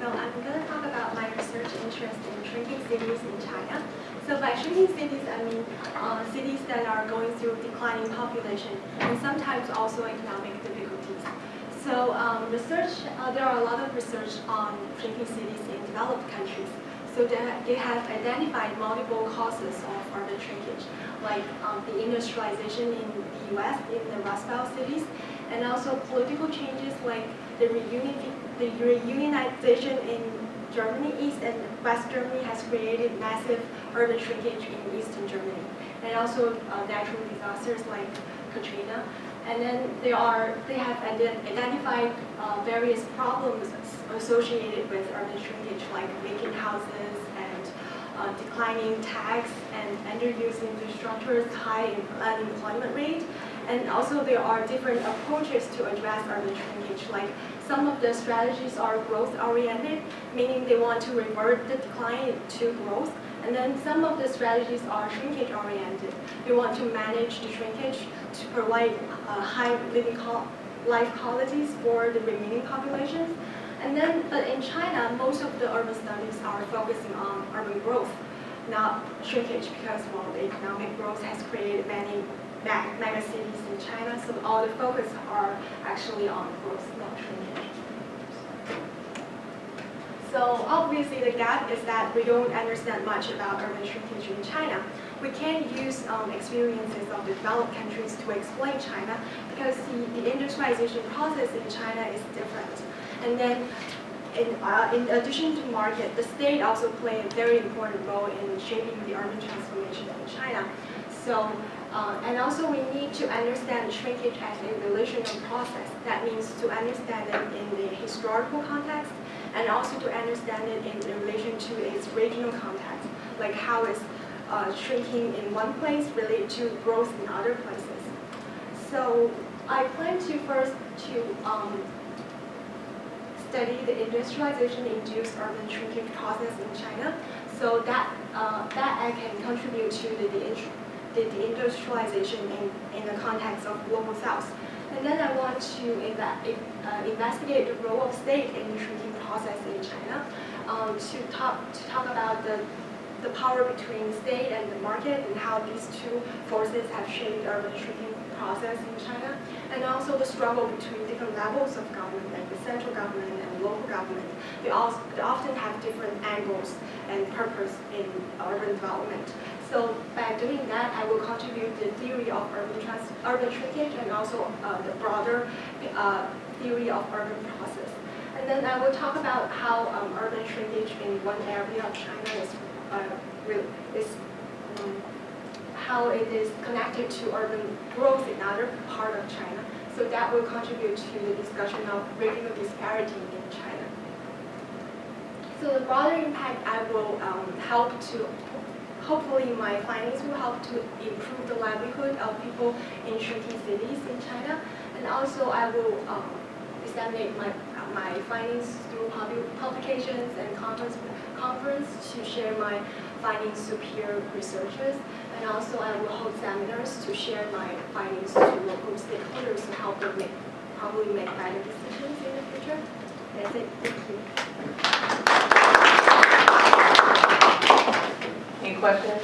So I'm going to talk about my research interest in shrinking cities in China. So by shrinking cities, I mean cities that are going through declining population and sometimes also economic difficulties. So there are a lot of research on shrinking cities in developed countries. So they have identified multiple causes of urban shrinkage, like the industrialization in the U.S. in the Rust Belt cities, and also political changes like the reunionization in Germany. East and West Germany has created massive urban shrinkage in Eastern Germany, and also natural disasters like Katrina. And then they have identified various problems associated with urban shrinkage, like vacant houses and declining tax and underused infrastructures, high unemployment rate. And also there are different approaches to address urban shrinkage, like some of the strategies are growth-oriented, meaning they want to revert the decline to growth. And then some of the strategies are shrinkage-oriented. They want to manage the shrinkage to provide high life qualities for the remaining populations. And then, but in China, most of the urban studies are focusing on urban growth, not shrinkage, because, well, the economic growth has created many mega cities in China, so all the focus are actually on growth, not shrinkage. So obviously the gap is that we don't understand much about urban shrinkage in China. We can't use experiences of developed countries to explain China because the industrialization process in China is different. And then in addition to market, the state also plays a very important role in shaping the urban transformation in China. So, and also we need to understand shrinkage as a relational process. That means to understand it in the historical context and also to understand it in relation to its regional context, like how is shrinking in one place related to growth in other places. So I plan to first study the industrialization-induced urban shrinkage process in China, so that I can contribute to the industrialization in the context of global south. And then I want to investigate the role of state in the shrinking process in China, to talk about the power between state and the market and how these two forces have shaped the urban shrinking process in China, and also the struggle between different levels of government, like the central government and local government. They often have different angles and purpose in urban development. So by doing that, I will contribute the theory of urban shrinkage and also the broader theory of urban process. And then I will talk about how urban shrinkage in one area of China how it is connected to urban growth in another part of China. So that will contribute to the discussion of regional disparity in China. So the broader impact I will hopefully my findings will help to improve the livelihood of people in shrinking cities in China. And also I will disseminate my findings through publications and conference to share my findings to peer researchers. And also I will hold seminars to share my findings to local stakeholders to help them probably make better decisions in the future. That's it. Thank you. Any questions?